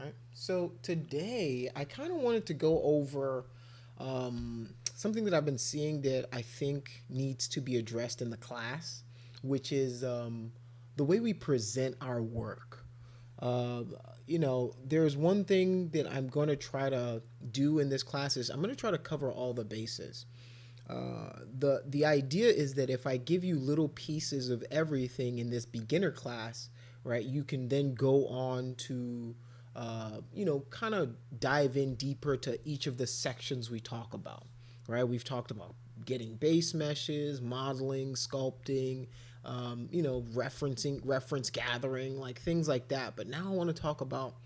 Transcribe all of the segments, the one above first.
right. So today I kind of wanted to go over something that I've been seeing that I think needs to be addressed in the class, which is the way we present our work. Uh, there's one thing that I'm going to try to do in this class is I'm going to try to cover all the bases. The idea is that if I give you little pieces of everything in this beginner class, right, you can then go on to kind of dive in deeper to each of the sections we talk about. Right, we've talked about getting base meshes, modeling, sculpting, reference gathering, like things like that. But now I want to talk about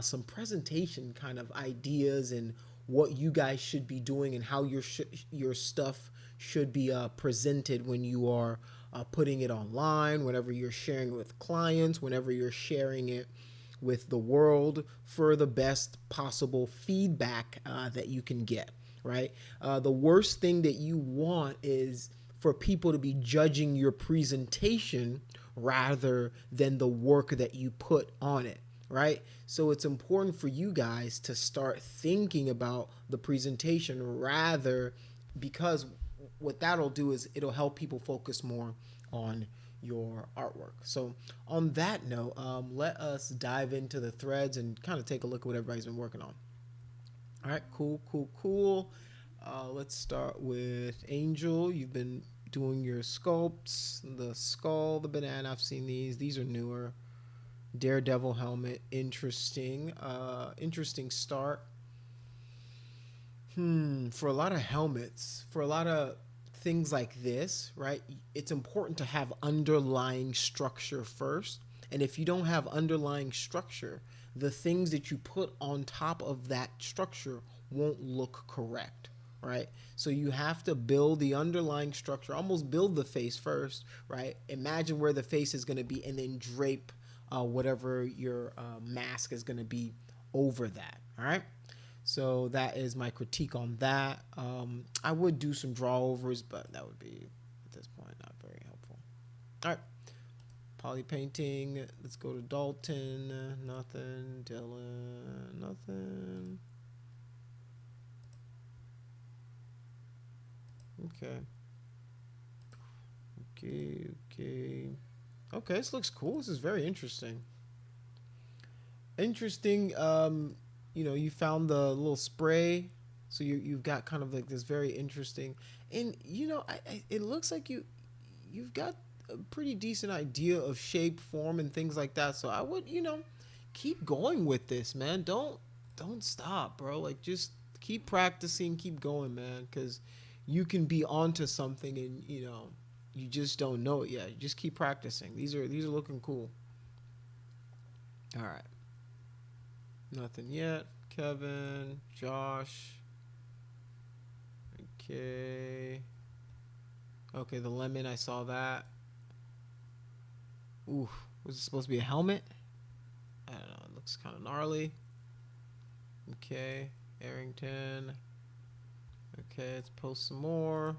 some presentation kind of ideas and what you guys should be doing and how your stuff should be presented when you are putting it online, whenever you're sharing it with clients, whenever you're sharing it with the world for the best possible feedback that you can get, right? The worst thing that you want is for people to be judging your presentation rather than the work that you put on it, right? So it's important for you guys to start thinking about the presentation rather, because what that'll do is it'll help people focus more on your artwork. So on that note, let us dive into the threads and kind of take a look at what everybody's been working on. All right, cool, cool, cool. Let's start with Angel. You've been doing your sculpts, the skull, the banana. I've seen these. These are newer. Daredevil helmet, interesting. Interesting start. For a lot of helmets, for a lot of things like this, right? It's important to have underlying structure first. And if you don't have underlying structure, the things that you put on top of that structure won't look correct, right? So you have to build the underlying structure, almost build the face first, right? Imagine where the face is going to be and then drape whatever your mask is going to be over that, all right? So that is my critique on that. I would do some drawovers, but that would be at this point not very helpful. All right, poly painting. Let's go to Dalton. Nothing. Dylan. Nothing. Okay. Okay. Okay. Okay. This looks cool. This is very interesting. Interesting. You found the little spray, so you've got kind of like this very interesting, and it looks like you've got a pretty decent idea of shape, form, and things like that. So I would keep going with this, man. Don't stop, bro. Like just keep practicing, keep going, man, because you can be onto something, and you just don't know it yet. Just keep practicing. These are looking cool. All right. Nothing yet. Kevin, Josh. Okay. Okay, the lemon, I saw that. Ooh, was it supposed to be a helmet? I don't know. It looks kind of gnarly. Okay, Arrington. Okay, let's post some more.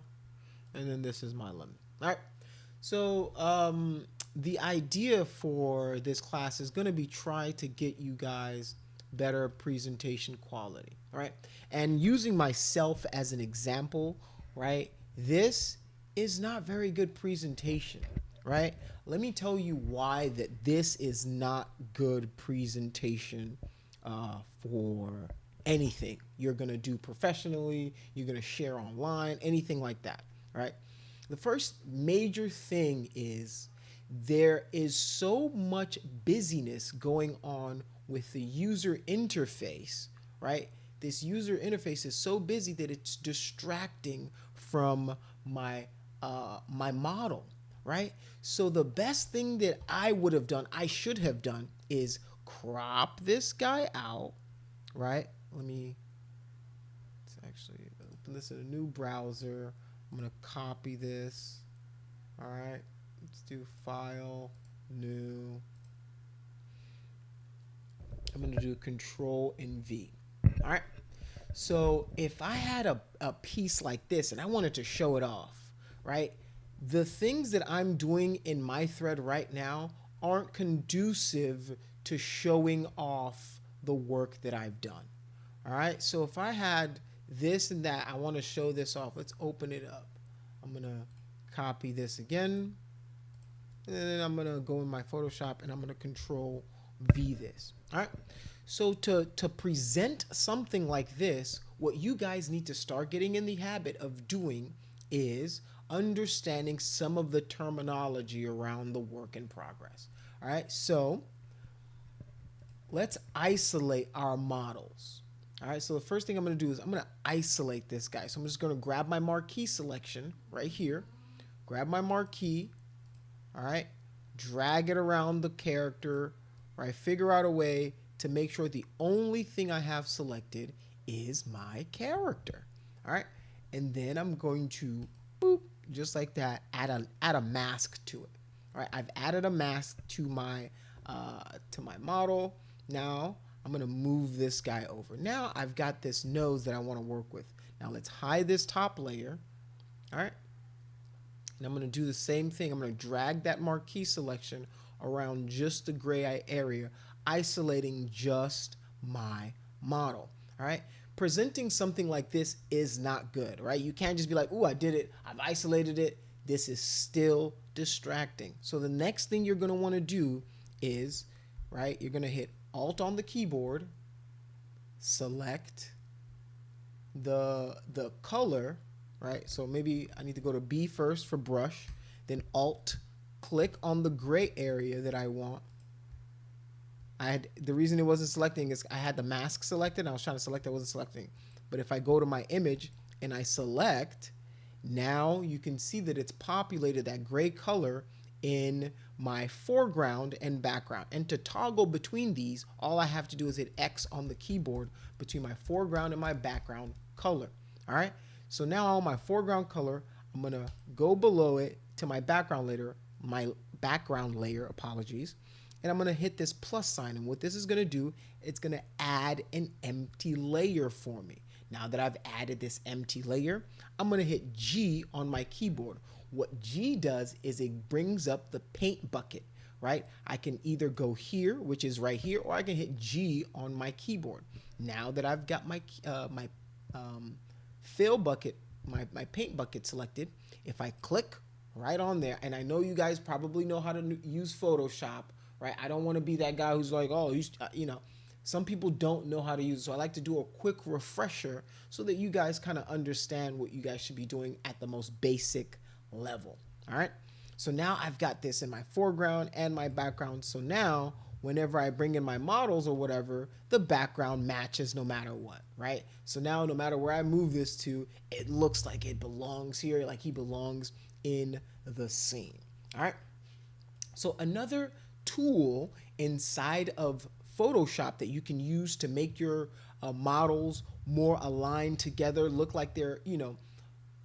And then this is my lemon. All right. So, the idea for this class is going to be try to get you guys better presentation quality. All right. And using myself as an example, right? This is not very good presentation, right? Let me tell you why that this is not good presentation for anything you're going to do professionally, you're going to share online, anything like that, right? The first major thing is there is so much busyness going on with the user interface, right? This user interface is so busy that it's distracting from my model, right? So the best thing that I would have done, I should have done, is crop this guy out, right? Let's actually open this in a new browser. I'm gonna copy this. All right, let's do file, new. I'm gonna do Control and V. All right. So if I had a piece like this and I wanted to show it off, right? The things that I'm doing in my thread right now aren't conducive to showing off the work that I've done. All right, so if I had this and that, I want to show this off. Let's open it up. I'm going to copy this again. And then I'm going to go in my Photoshop and I'm going to Control V this. All right. So to present something like this, what you guys need to start getting in the habit of doing is understanding some of the terminology around the work in progress. All right. So let's isolate our models. All right, so the first thing I'm going to do is I'm going to isolate this guy. So I'm just going to grab my marquee selection right here, grab my marquee, all right, drag it around the character, right, figure out a way to make sure the only thing I have selected is my character, all right, and then I'm going to, boop, just like that, add a mask to it. All right, I've added a mask to my model. Now I'm going to move this guy over. Now I've got this nose that I want to work with. Now let's hide this top layer. All right. And I'm going to do the same thing. I'm going to drag that marquee selection around just the gray area, isolating just my model. All right. Presenting something like this is not good, right? You can't just be like, "Ooh, I did it. I've isolated it." This is still distracting. So the next thing you're going to want to do is, right, you're going to hit Alt on the keyboard, select the color, right? So maybe I need to go to B first for brush, then Alt, click on the gray area that I want. The reason it wasn't selecting is I had the mask selected and I was trying to select it, wasn't selecting. But if I go to my image and I select, now you can see that it's populated that gray color in my foreground and background. And to toggle between these, all I have to do is hit X on the keyboard between my foreground and my background color. All right. So now on my foreground color, I'm going to go below it to my background layer, apologies. And I'm going to hit this plus sign. And what this is going to do, it's going to add an empty layer for me. Now that I've added this empty layer, I'm going to hit G on my keyboard. What G does is it brings up the paint bucket, right? I can either go here, which is right here, or I can hit G on my keyboard. Now that I've got my fill bucket, my paint bucket selected, if I click right on there, and I know you guys probably know how to use Photoshop, right? I don't want to be that guy who's like, oh, some people don't know how to use it. So I like to do a quick refresher so that you guys kind of understand what you guys should be doing at the most basic level. All right. So now I've got this in my foreground and my background. So now whenever I bring in my models or whatever, the background matches no matter what, right? So now no matter where I move this to, it looks like it belongs here, like he belongs in the scene. All right. So another tool inside of Photoshop that you can use to make your models more aligned together, look like they're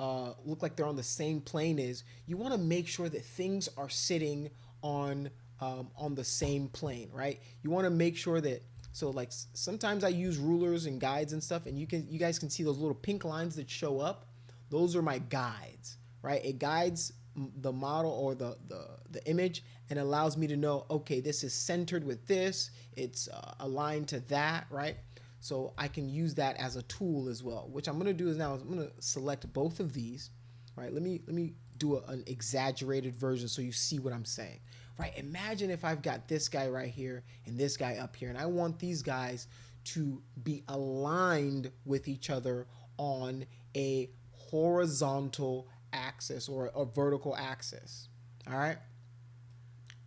on the same plane is you want to make sure that things are sitting on the same plane, right? You want to make sure that, so like sometimes I use rulers and guides and stuff, and you guys can see those little pink lines that show up. Those are my guides, right? It guides the model or the image and allows me to know, okay, this is centered with this, it's aligned to that, right? So I can use that as a tool as well. Which I'm going to do is now I'm going to select both of these, right? Let me do an exaggerated version so you see what I'm saying, right? Imagine if I've got this guy right here and this guy up here, and I want these guys to be aligned with each other on a horizontal axis or a vertical axis. All right.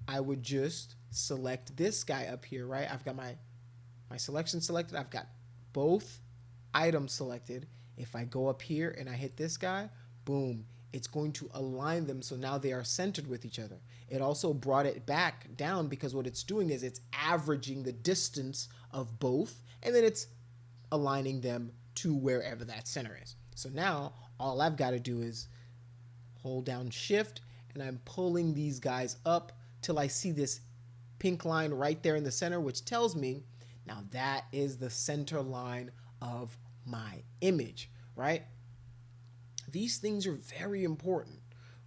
I would just select this guy up here, right? I've got my selection selected. I've got both items selected. If I go up here and I hit this guy, boom, it's going to align them so now they are centered with each other. It also brought it back down because what it's doing is it's averaging the distance of both, and then it's aligning them to wherever that center is. So now all I've got to do is hold down Shift, and I'm pulling these guys up till I see this pink line right there in the center, which tells me now that is the center line of my image, right? These things are very important,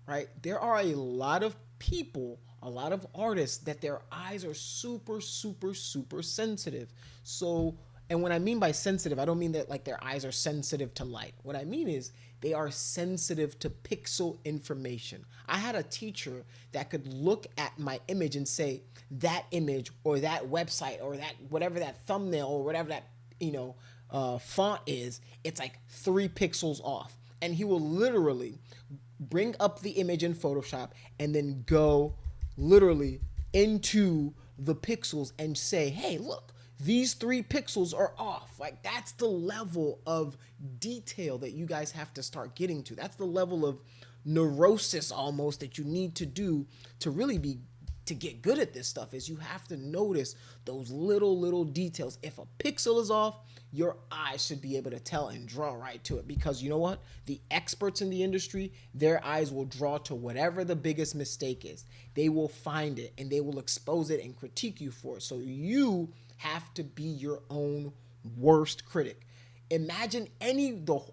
right? There are a lot of people, a lot of artists that their eyes are super, super, super sensitive. So, and when I mean by sensitive, I don't mean that like their eyes are sensitive to light. What I mean is they are sensitive to pixel information. I had a teacher that could look at my image and say that image or that website or that whatever that thumbnail or whatever that you know font is, it's like 3 pixels off, and he will literally bring up the image in Photoshop and then go literally into the pixels and say, hey, look, these 3 pixels are off. Like, that's the level of detail that you guys have to start getting to. That's the level of neurosis almost that you need to do to really be to get good at this stuff. Is you have to notice those little details. If a pixel is off, your eyes should be able to tell and draw right to it, because you know what, the experts in the industry, their eyes will draw to whatever the biggest mistake is. They will find it and they will expose it and critique you for it. So you have to be your own worst critic. Imagine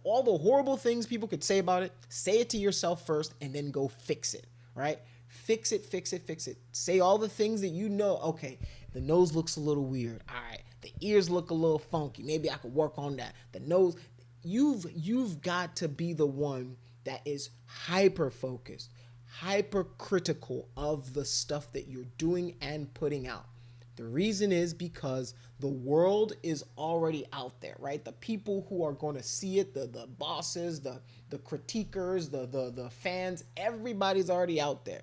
all the horrible things people could say about it. Say it to yourself first and then go fix it, right? Fix it, fix it, fix it. Say all the things that you know. Okay, the nose looks a little weird. All right, the ears look a little funky. Maybe I could work on that. The nose, you've got to be the one that is hyper focused, hyper critical of the stuff that you're doing and putting out. The reason is because the world is already out there, right? The people who are going to see it, the bosses, the critiquers, the fans, everybody's already out there.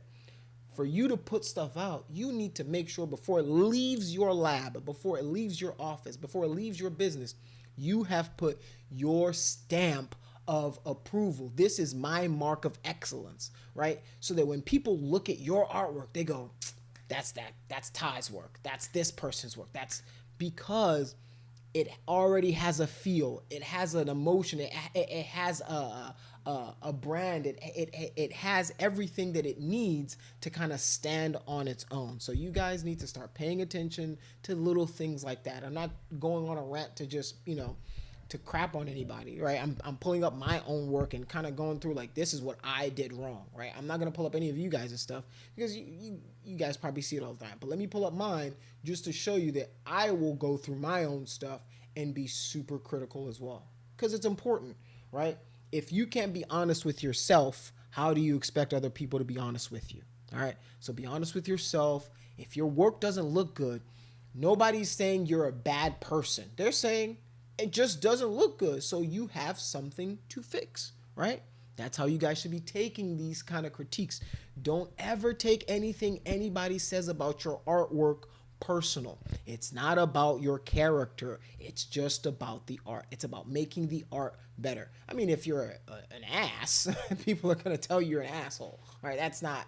For you to put stuff out, you need to make sure before it leaves your lab, before it leaves your office, before it leaves your business, you have put your stamp of approval. This is my mark of excellence, right? So that when people look at your artwork, they go, that's Ty's work. That's this person's work. That's because it already has a feel. It has an emotion. It has a brand. It has everything that it needs to kind of stand on its own. So you guys need to start paying attention to little things like that. I'm not going on a rant to just to crap on anybody, right? I'm pulling up my own work and kind of going through like, this is what I did wrong, right? I'm not gonna pull up any of you guys' stuff because you guys probably see it all the time. But let me pull up mine just to show you that I will go through my own stuff and be super critical as well, because it's important, right? If you can't be honest with yourself, how do you expect other people to be honest with you? All right, so be honest with yourself. If your work doesn't look good, nobody's saying you're a bad person. They're saying it just doesn't look good, so you have something to fix, right? That's how you guys should be taking these kind of critiques. Don't ever take anything anybody says about your artwork personal. It's not about your character. It's just about the art. It's about making the art better. I mean, if you're an ass, people are going to tell you you're an asshole, right? That's not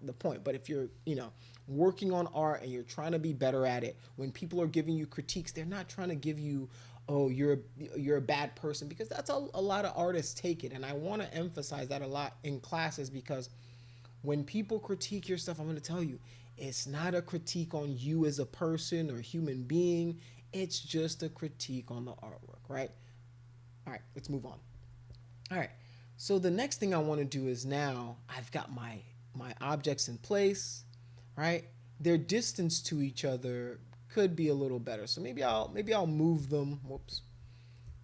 the point. But if you're, working on art and you're trying to be better at it, when people are giving you critiques, they're not trying to give you, oh, you're a bad person, because that's a lot of artists take it. And I want to emphasize that a lot in classes, because when people critique your stuff, I'm going to tell you, it's not a critique on you as a person or human being. It's just a critique on the artwork, right? All right, let's move on. All right, so the next thing I want to do is, now I've got my objects in place, right? Their distance to each other could be a little better. So maybe I'll move them. Whoops.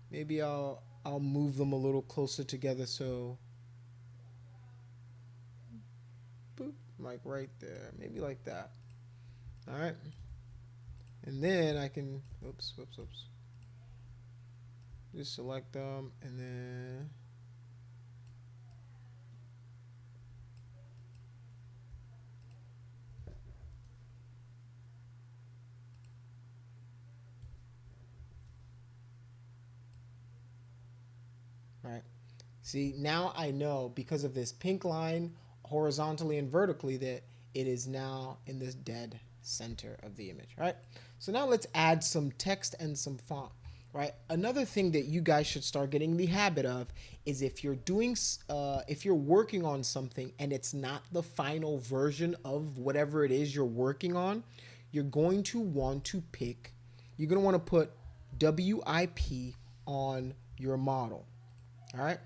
Maybe I'll move them a little closer together. So boop, like right there. Maybe like that. All right. And then I can whoops. Just select them and then all right. See, now I know, because of this pink line horizontally and vertically, that it is now in this dead center of the image, right? So now let's add some text and some font, right? Another thing that you guys should start getting the habit of is, if you're working on something and it's not the final version of whatever it is you're working on, you're going to want to you're going to want to put WIP on your model, all right?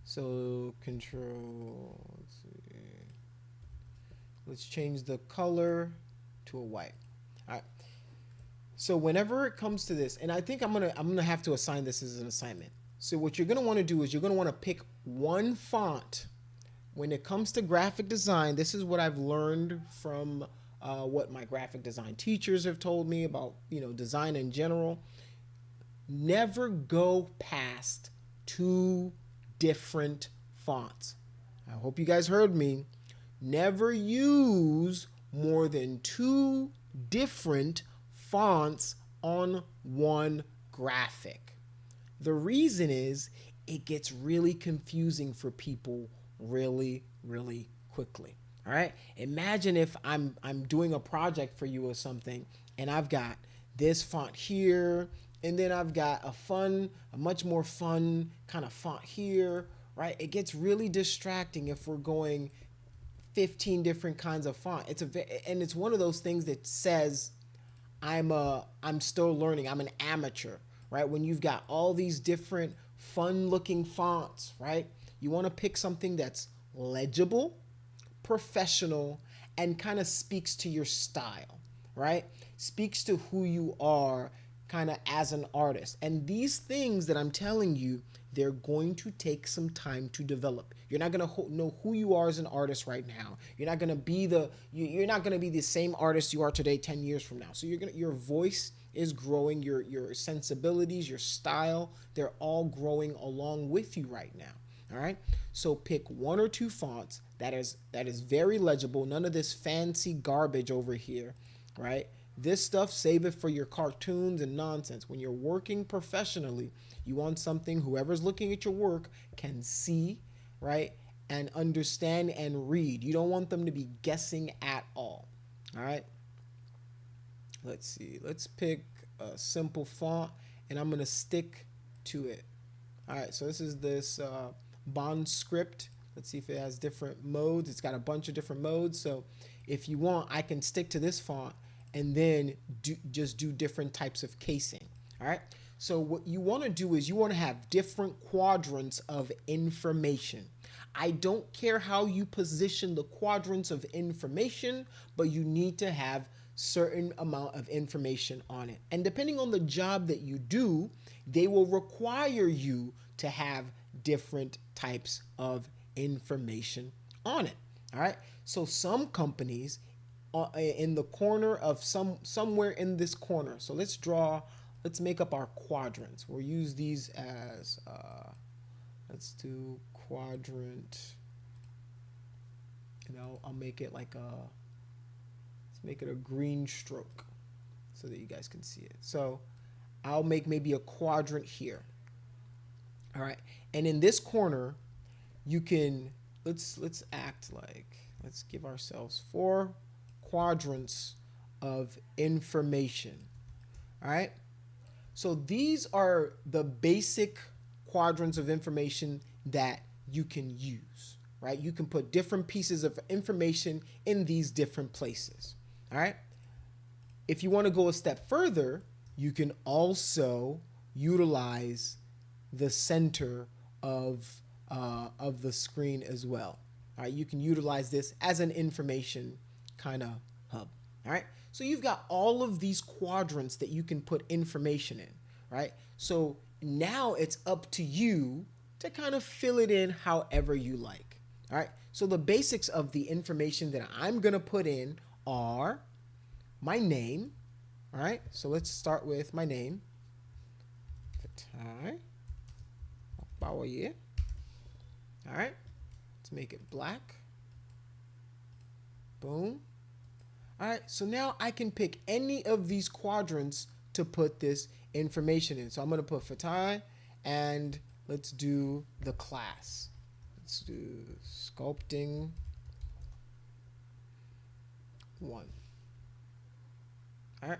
So control, let's see, Let's change the color to a white. All right. So whenever it comes to this, and I think I'm gonna have to assign this as an assignment. So what you're gonna want to do is you're gonna want to pick one font. When it comes to graphic design, this is what I've learned from what my graphic design teachers have told me about, design in general. Never go past two different fonts. I hope you guys heard me. Never use more than two different fonts on one graphic. The reason is it gets really confusing for people really, really quickly. All right. Imagine if I'm doing a project for you or something, and I've got this font here, and then I've got a much more fun kind of font here, right? It gets really distracting if we're going 15 different kinds of font. And it's one of those things that says I'm still learning. I'm an amateur, right? When you've got all these different fun looking fonts, right? You want to pick something that's legible, professional, and kind of speaks to your style, right? Speaks to who you are kind of as an artist. And these things that I'm telling you, they're going to take some time to develop. You're not going to know who you are as an artist right now. You're not going to be the same artist you are today 10 years from now. So your voice is growing, your sensibilities, your style, they're all growing along with you right now. All right. So pick one or two fonts that is very legible. None of this fancy garbage over here, right? This stuff, save it for your cartoons and nonsense. When you're working professionally, you want something whoever's looking at your work can see, right? And understand and read. You don't want them to be guessing at all. All right. Let's see. Let's pick a simple font and I'm going to stick to it. All right. So this Bond script. Let's see if it has different modes. It's got a bunch of different modes. So if you want, I can stick to this font and then just do different types of casing. All right. So what you want to do is you want to have different quadrants of information. I don't care how you position the quadrants of information, but you need to have certain amount of information on it. And depending on the job that you do, they will require you to have different types of information on it. All right. So some companies in the corner of somewhere in this corner. So let's make up our quadrants. We'll use these as let's do quadrant. I'll make it like let's make it a green stroke so that you guys can see it. So I'll make maybe a quadrant here. All right. And in this corner, you can let's give ourselves 4 quadrants of information. All right. So these are the basic quadrants of information that you can use, right? You can put different pieces of information in these different places. All right. If you want to go a step further, you can also utilize the center of the screen as well. All right, you can utilize this as an information kind of hub. All right, so you've got all of these quadrants that you can put information in. Right, so now it's up to you to kind of fill it in however you like. All right, so the basics of the information that I'm gonna put in are my name. All right, so let's start with my name. Fatai Bawaye. All right, let's make it black. Boom. All right, so now I can pick any of these quadrants to put this information in. So I'm going to put Fatai and let's do the class. Let's do sculpting 1. All right.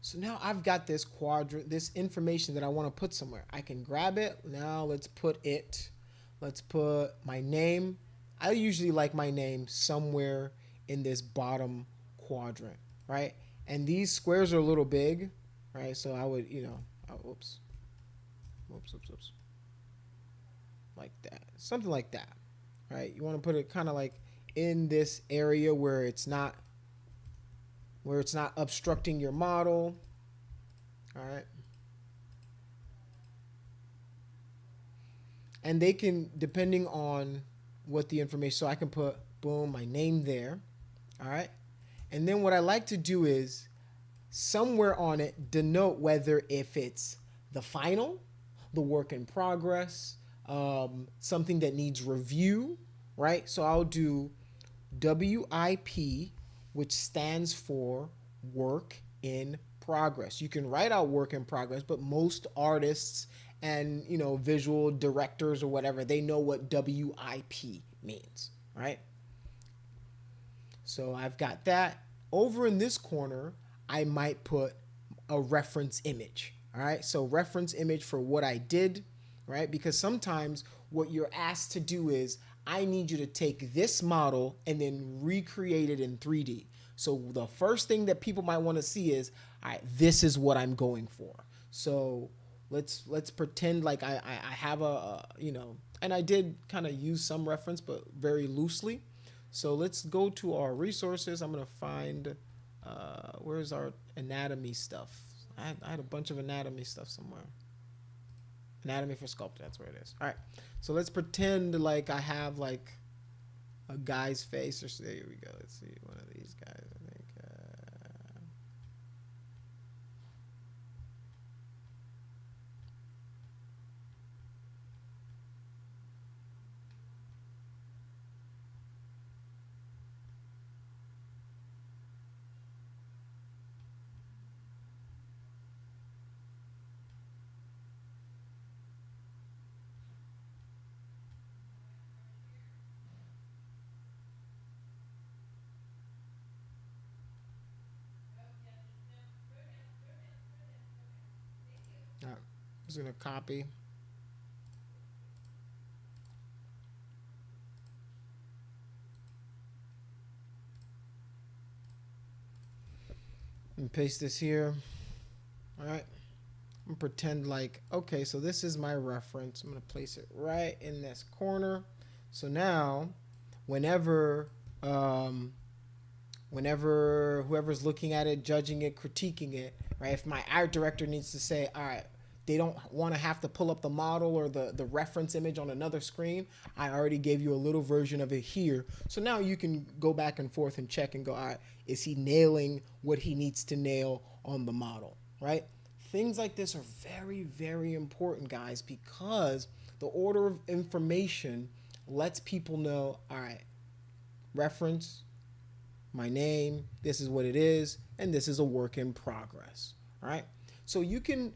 So now I've got this quadrant, this information that I want to put somewhere. I can grab it. Now let's put my name. I usually like my name somewhere in this bottom quadrant, right? And these squares are a little big, right? So I would, oops. Like that. Something like that, right? You want to put it kind of like in this area where it's not obstructing your model. All right. And they can, depending on what the information, so I can put, boom, my name there. All right. And then what I like to do is somewhere on it denote whether if it's the final, the work in progress, something that needs review, right? So I'll do WIP, which stands for work in progress. You can write out work in progress, but most artists and visual directors or whatever, they know what WIP means, right? So I've got that. Over in this corner, I might put a reference image. All right. So reference image for what I did, right? Because sometimes what you're asked to do is I need you to take this model and then recreate it in 3D. So the first thing that people might want to see is, all right, this is what I'm going for. So let's pretend like I have and I did kind of use some reference, but very loosely. So let's go to our resources. I'm gonna find where's our anatomy stuff. I had a bunch of anatomy stuff somewhere. Anatomy for sculpture. That's where it is. All right. So let's pretend like I have like a guy's face. Or there we go. Let's see one of these guys. I think. All right. I'm just gonna copy. And paste this here. All right. I'm gonna pretend like, okay, so this is my reference. I'm gonna place it right in this corner. So now, whenever whenever whoever's looking at it, judging it, critiquing it, right? If my art director needs to say, all right, they don't want to have to pull up the model or the reference image on another screen. I already gave you a little version of it here. So now you can go back and forth and check and go, all right, is he nailing what he needs to nail on the model, right? Things like this are very, very important, guys, because the order of information lets people know, all right, reference, my name, this is what it is, and this is a work in progress. All right. So you can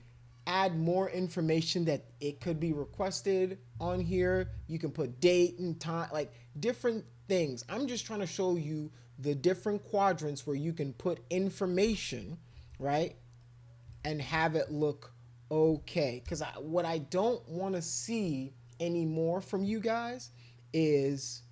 add more information that it could be requested on here. You can put date and time, like different things. I'm just trying to show you the different quadrants where you can put information, right, and have it look okay. Because what I don't want to see anymore from you guys is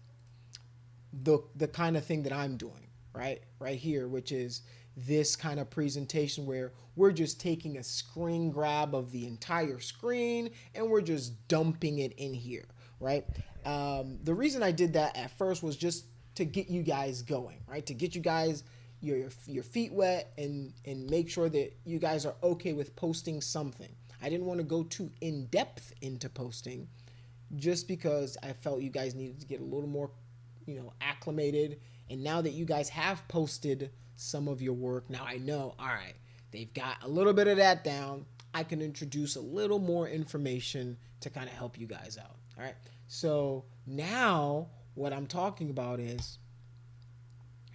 the kind of thing that I'm doing right here, which is this kind of presentation where we're just taking a screen grab of the entire screen and we're just dumping it in here, right? The reason I did that at first was just to get you guys going, right? To get you guys your feet wet and make sure that you guys are okay with posting something. I didn't want to go too in depth into posting just because I felt you guys needed to get a little more acclimated. And now that you guys have posted some of your work, now I know, all right, they've got a little bit of that down. I can introduce a little more information to kind of help you guys out. All right. So now what I'm talking about is,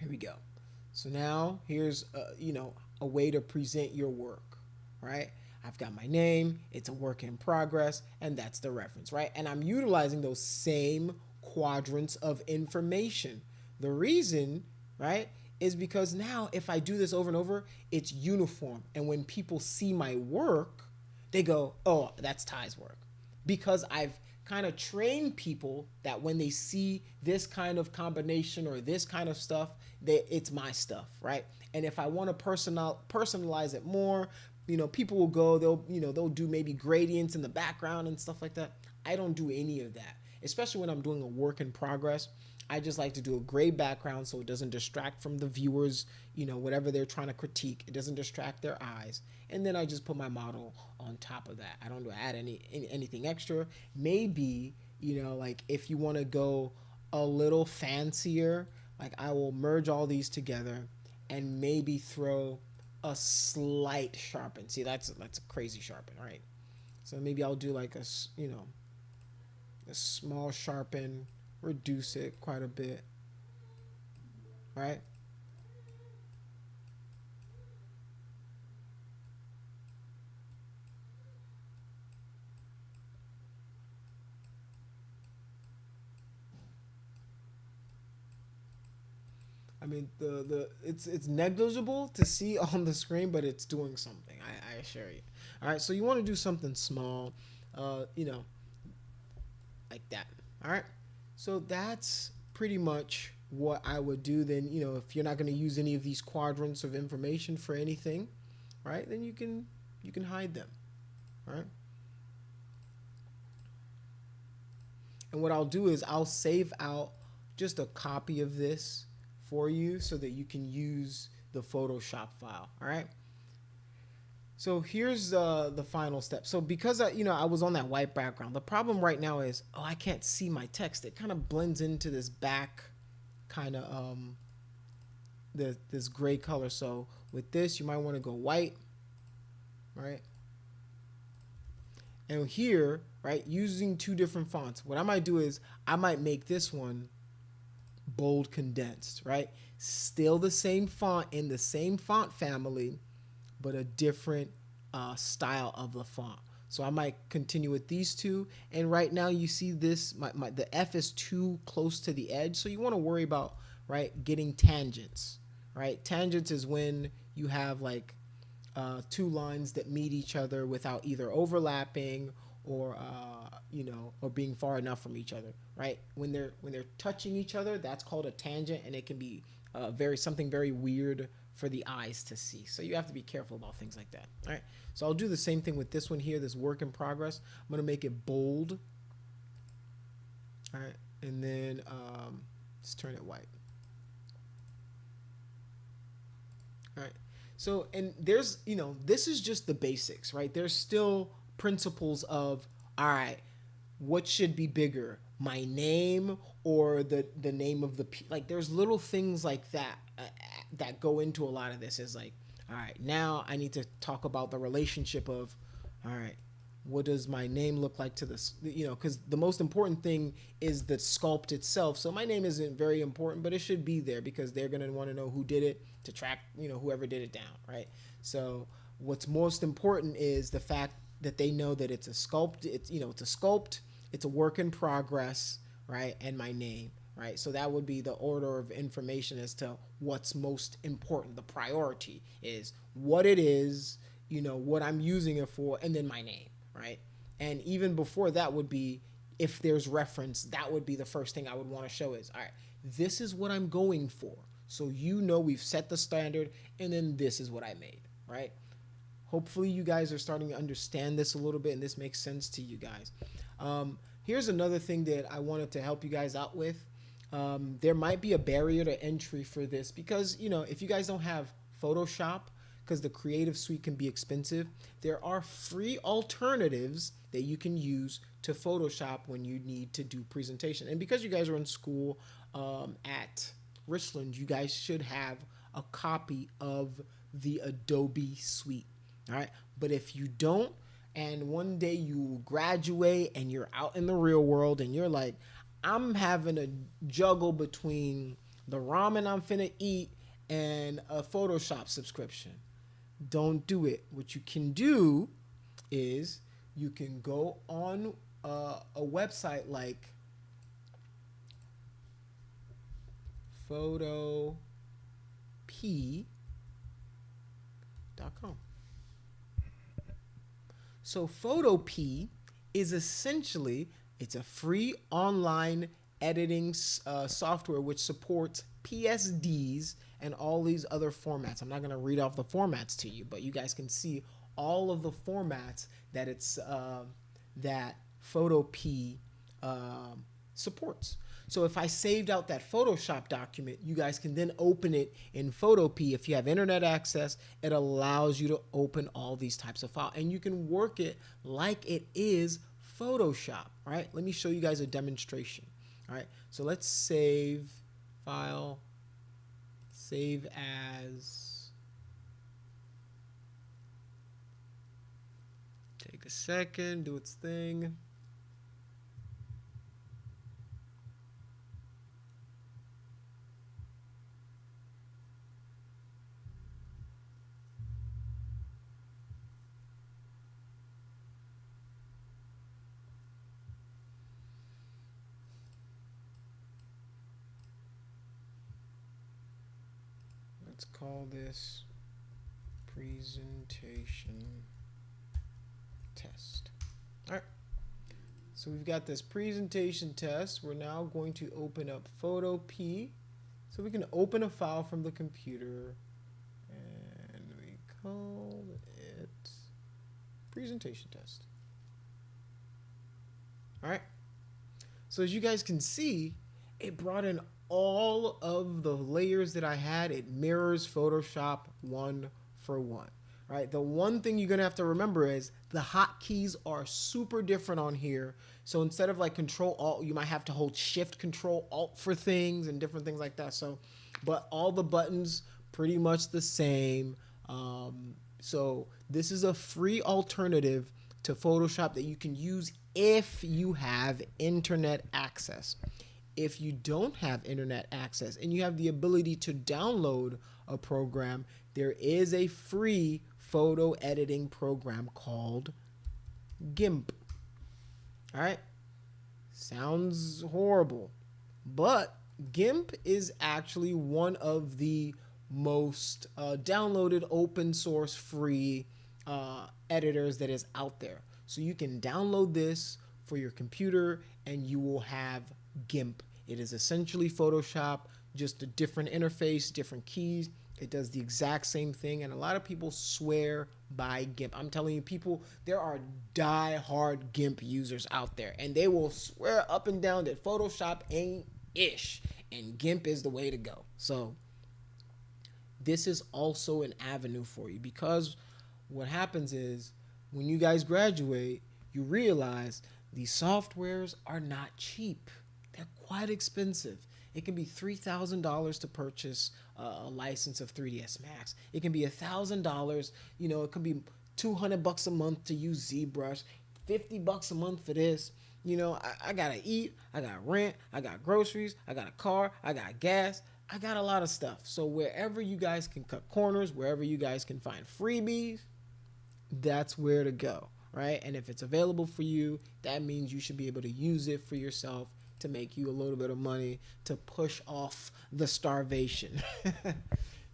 here we go. So now here's a way to present your work, right? I've got my name, it's a work in progress, and that's the reference, right? And I'm utilizing those same quadrants of information. The reason, right, is because now if I do this over and over, it's uniform. And when people see my work, they go, oh, that's Ty's work. Because I've kind of trained people that when they see this kind of combination or this kind of stuff, it's my stuff, right? And if I want to personalize it more, people will go, they'll do maybe gradients in the background and stuff like that. I don't do any of that, especially when I'm doing a work in progress. I just like to do a gray background so it doesn't distract from the viewers, whatever they're trying to critique. It doesn't distract their eyes. And then I just put my model on top of that. I don't add anything extra. Maybe, like if you want to go a little fancier, like I will merge all these together and maybe throw a slight sharpen. See, that's a crazy sharpen, right? So maybe I'll do like a small sharpen, reduce it quite a bit, right? I mean, the it's negligible to see on the screen, but it's doing something. I assure you. All right, so you want to do something small, uh, you know, like that. All right, so that's pretty much what I would do. Then if you're not going to use any of these quadrants of information for anything, right? Then you can hide them, right? And what I'll do is I'll save out just a copy of this for you so that you can use the Photoshop file. All right. So here's the final step. So because I was on that white background, the problem right now is I can't see my text. It kind of blends into this back kind of this gray color. So with this, you might want to go white, right? And here, right, using two different fonts, what I might do is I might make this one bold condensed, right? Still the same font in the same font family, but a different style of the font. So I might continue with these two. And right now you see this, the F is too close to the edge. So you want to worry about, right, getting tangents, right? Tangents is when you have like two lines that meet each other without either overlapping or or being far enough from each other, right? When they're touching each other, that's called a tangent, and it can be very weird for the eyes to see. So you have to be careful about things like that. All right. So I'll do the same thing with this one here, this work in progress. I'm gonna make it bold. All right, and then let's turn it white. All right. So, and there's, this is just the basics, right? There's still principles of, all right, what should be bigger, my name or the name of like there's little things like that that go into a lot of this is like, all right, now I need to talk about the relationship of, all right, what does my name look like to this, because the most important thing is the sculpt itself. So my name isn't very important, but it should be there because they're going to want to know who did it to track, whoever did it down, right? So what's most important is the fact that they know that it's a sculpt, it's a sculpt, it's a work in progress, right? And my name, right? So that would be the order of information as to what's most important. The priority is what it is, what I'm using it for, and then my name, right? And even before that would be, if there's reference, that would be the first thing I would want to show is, all right, this is what I'm going for. So we've set the standard, and then this is what I made, right? Hopefully you guys are starting to understand this a little bit and this makes sense to you guys. Here's another thing that I wanted to help you guys out with. There might be a barrier to entry for this because, if you guys don't have Photoshop, because the Creative Suite can be expensive, there are free alternatives that you can use to Photoshop when you need to do presentation. And because you guys are in school at Richland, you guys should have a copy of the Adobe Suite. All right. But if you don't, and one day you graduate and you're out in the real world and you're like, I'm having a juggle between the ramen I'm finna eat and a Photoshop subscription. Don't do it. What you can do is you can go on a website like photop.com. So Photop is essentially, it's a free online editing software which supports PSDs and all these other formats. I'm not going to read off the formats to you, but you guys can see all of the formats that that Photop supports. So if I saved out that Photoshop document, you guys can then open it in Photopea. If you have internet access, it allows you to open all these types of files, and you can work it like it is Photoshop, right? Let me show you guys a demonstration. All right, so let's save file, save as, take a second, do its thing. Let's call this presentation test. All right. So we've got this presentation test. We're now going to open up Photopea. So we can open a file from the computer, and we call it presentation test. All right. So as you guys can see, it brought in all of the layers that I had. It mirrors Photoshop one for one, right? The one thing you're gonna have to remember is the hotkeys are super different on here. So instead of like Control Alt, you might have to hold Shift Control Alt for things and different things like that. So, but all the buttons pretty much the same. So this is a free alternative to Photoshop that you can use if you have internet access. If you don't have internet access and you have the ability to download a program, there is a free photo editing program called GIMP. All right. Sounds horrible, but GIMP is actually one of the most downloaded open source free editors that is out there. So you can download this for your computer and you will have GIMP. It is essentially Photoshop, just a different interface, different keys. It does the exact same thing, and a lot of people swear by GIMP. I'm telling you, people, there are die-hard GIMP users out there, and they will swear up and down that Photoshop ain't ish, and GIMP is the way to go. So this is also an avenue for you, because what happens is when you guys graduate, you realize these softwares are not cheap. They're quite expensive. It can be $3,000 to purchase a license of 3ds Max. It can be $1,000. You know, it could be $200 a month to use ZBrush, $50 a month for this. You know, I gotta eat, I got rent, I got groceries, I got a car, I got gas, I got a lot of stuff. So wherever you guys can cut corners, wherever you guys can find freebies, that's where to go, right? And if it's available for you, that means you should be able to use it for yourself to make you a little bit of money to push off the starvation.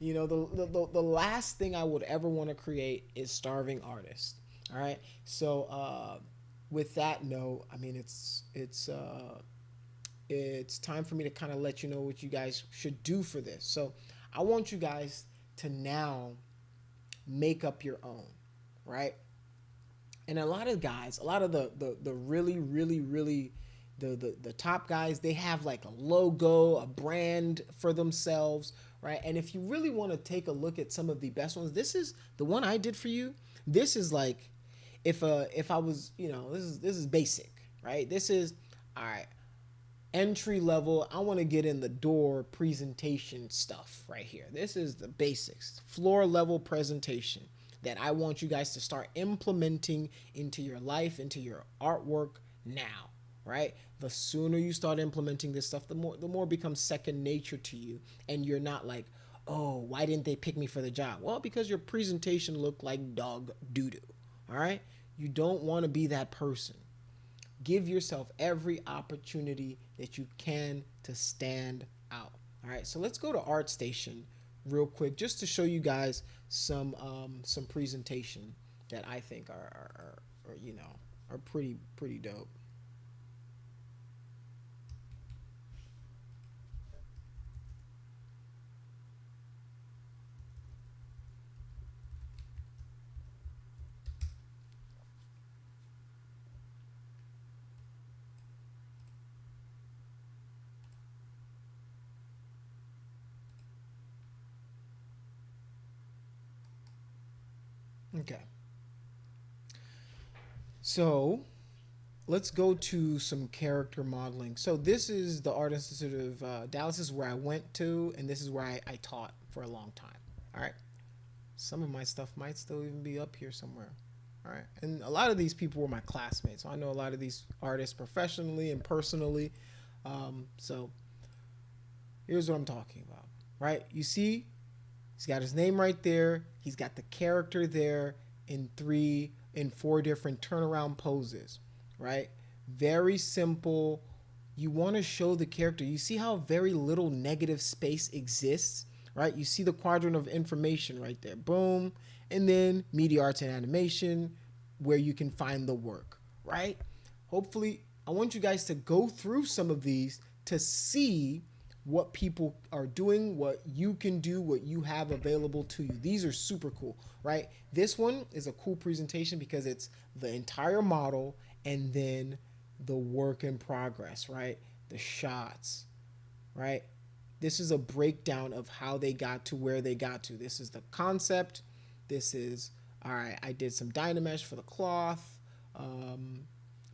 You know, the last thing I would ever want to create is starving artists. All right. So with that note, I mean it's time for me to kind of let you know what you guys should do for this. So I want you guys to now make up your own, right? And a lot of guys, a lot of the really the top guys, they have like a logo, a brand for themselves, right? And if you really want to take a look at some of the best ones, this is the one I did for you. This is like if I was, you know, this is basic, right? This is all right. Entry level, I want to get in the door presentation stuff right here. This is the basics, floor level presentation that I want you guys to start implementing into your life, into your artwork now, right? The sooner you start implementing this stuff, the more it becomes second nature to you, and you're not like, oh, why didn't they pick me for the job? Well, because your presentation looked like dog doo-doo, all right? You don't want to be that person. Give yourself every opportunity that you can to stand out. All right, so let's go to ArtStation real quick just to show you guys some presentation that I think are you know, are pretty dope. Okay. So let's go to some character modeling. So this is the Art Institute of Dallas. Is where I went to, and this is where I taught for a long time. All right. Some of my stuff might still even be up here somewhere. All right. And a lot of these people were my classmates. So I know a lot of these artists professionally and personally. So here's what I'm talking about. Right. You see, he's got his name right there. He's got the character there in four different turnaround poses. Right. Very simple. You want to show the character. You see how very little negative space exists, right? You see the quadrant of information right there. Boom. And then media arts and animation, where you can find the work, right? Hopefully, I want you guys to go through some of these to see what people are doing, what you can do, what you have available to you. These are super cool, right? This one is a cool presentation because it's the entire model and then the work in progress, right? The shots, right? This is a breakdown of how they got to where they got to. This is the concept. This is, all right, I did some Dynamesh for the cloth,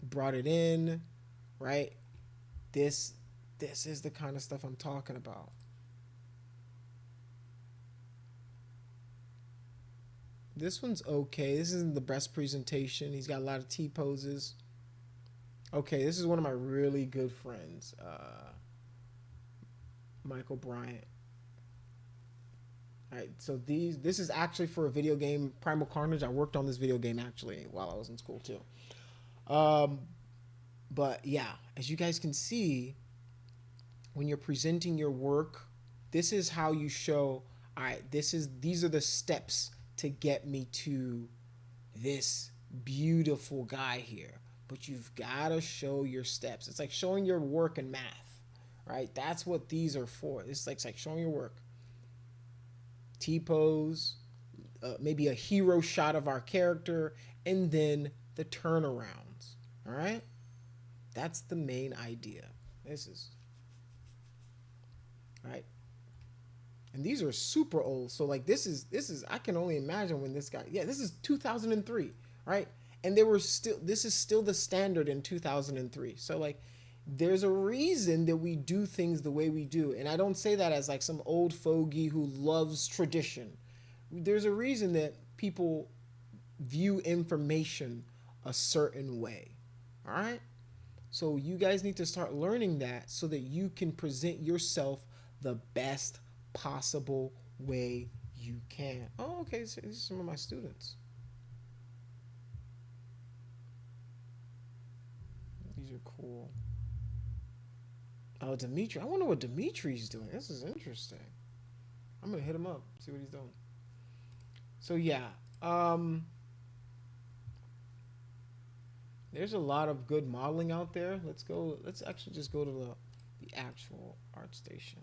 brought it in, right? This this is the kind of stuff I'm talking about. This one's okay. This isn't the best presentation. He's got a lot of T poses. Okay, this is one of my really good friends, Michael Bryant. All right, so this is actually for a video game, Primal Carnage. I worked on this video game actually while I was in school too. Um, but yeah, as you guys can see, when you're presenting your work, this is how you show. All right, these are the steps to get me to this beautiful guy here. But you've got to show your steps. It's like showing your work in math, right? That's what these are for. It's like showing your work. T pose, maybe a hero shot of our character, and then the turnarounds. All right, that's the main idea. This is all right, and these are super old. So like this is I can only imagine when this guy. Yeah, this is 2003, right? And they were still. This is still the standard in 2003. So like there's a reason that we do things the way we do. And I don't say that as like some old fogey who loves tradition. There's a reason that people view information a certain way. All right? So you guys need to start learning that so that you can present yourself the best possible way you can. Oh, okay. So these are some of my students. These are cool. Oh, Dimitri. I wonder what Dimitri's doing. This is interesting. I'm gonna hit him up, see what he's doing. So yeah, um, there's a lot of good modeling out there. Let's go. Let's actually just go to the actual art station.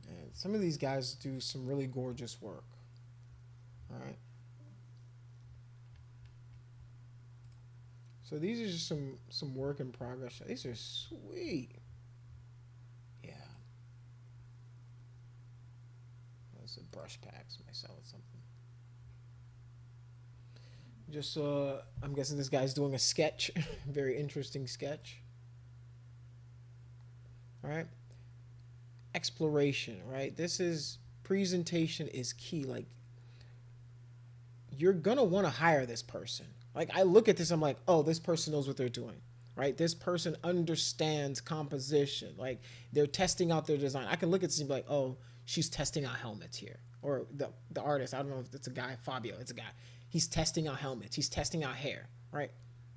And some of these guys do some really gorgeous work. All right. So these are just some work in progress. These are sweet. Yeah. Those are brush packs. Myself or something. Just I'm guessing this guy's doing a sketch. Very interesting sketch. All right. Exploration. Right. This is presentation is key. Like you're gonna want to hire this person. Like I look at this, I'm like, oh, this person knows what they're doing, right? This person understands composition. Like they're testing out their design. I can look at this and be like, oh, she's testing out helmets here, or the artist. I don't know if it's a guy, Fabio. It's a guy. He's testing out helmets. He's testing out hair, right?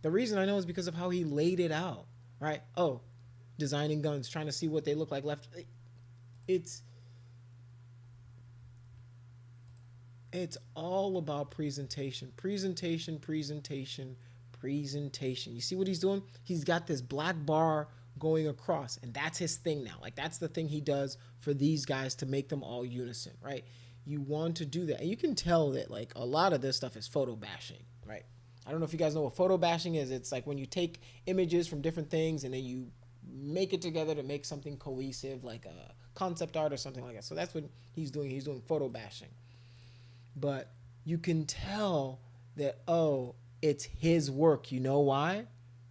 The reason I know is because of how he laid it out, right? Oh, designing guns, trying to see what they look like left. It's It's all about presentation, presentation, presentation, presentation. You see what he's doing? He's got this black bar going across, and that's his thing now. Like, that's the thing he does for these guys to make them all unison, right? You want to do that. And you can tell that, like, a lot of this stuff is photo bashing, right? I don't know if you guys know what photo bashing is. It's like when you take images from different things and then you make it together to make something cohesive, like a concept art or something like that. So that's what he's doing. He's doing photo bashing. But you can tell that, oh, it's his work. You know why?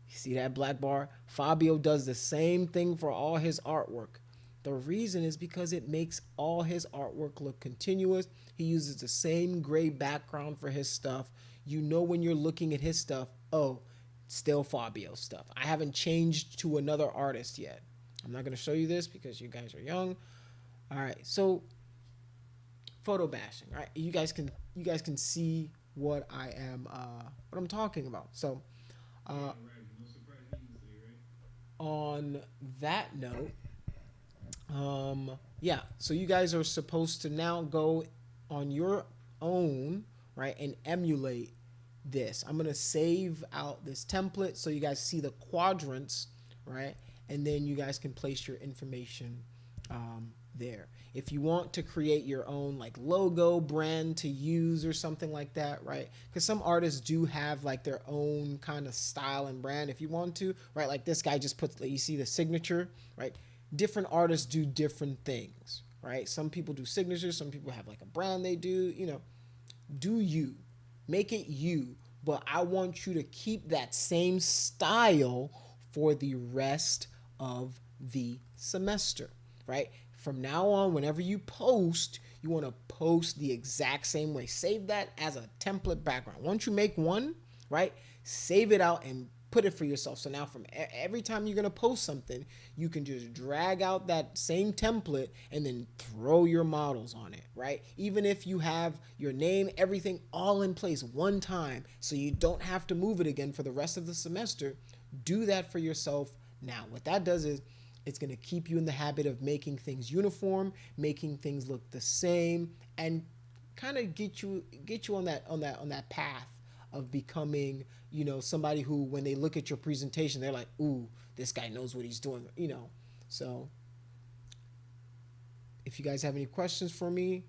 You see that black bar? Fabio does the same thing for all his artwork. The reason is because it makes all his artwork look continuous. He uses the same gray background for his stuff. You know when you're looking at his stuff, oh, still Fabio stuff. I haven't changed to another artist yet. I'm not going to show you this because you guys are young. All right, so photo bashing, right? You guys can see what I'm talking about. So on that note, yeah, so you guys are supposed to now go on your own, right, and emulate this. I'm gonna save out this template so you guys see the quadrants, right, and then you guys can place your information there. If you want to create your own like logo brand to use or something like that, right? Because some artists do have like their own kind of style and brand. If you want to, right? Like this guy just puts, you see the signature, right? Different artists do different things, right? Some people do signatures. Some people have like a brand they do. Do you make it you? But I want you to keep that same style for the rest of the semester, right? From now on, whenever you post, you want to post the exact same way. Save that as a template background. Once you make one, right, save it out and put it for yourself. So now from every time you're going to post something, you can just drag out that same template and then throw your models on it, right? Even if you have your name, everything all in place one time so you don't have to move it again for the rest of the semester, do that for yourself now. What that does is it's going to keep you in the habit of making things uniform, making things look the same, and kind of get you on that path of becoming, somebody who when they look at your presentation, they're like, "Ooh, this guy knows what he's doing." So if you guys have any questions for me,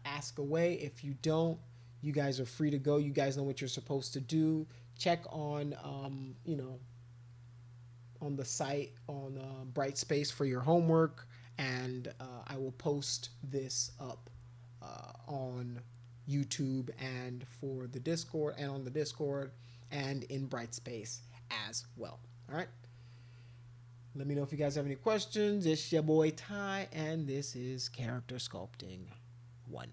ask away. If you don't, you guys are free to go. You guys know what you're supposed to do. Check on the site on Brightspace for your homework, and I will post this up on YouTube and for the Discord and on the Discord and in Brightspace as well. All right. Let me know if you guys have any questions. It's your boy Ty, and this is Character Sculpting 1.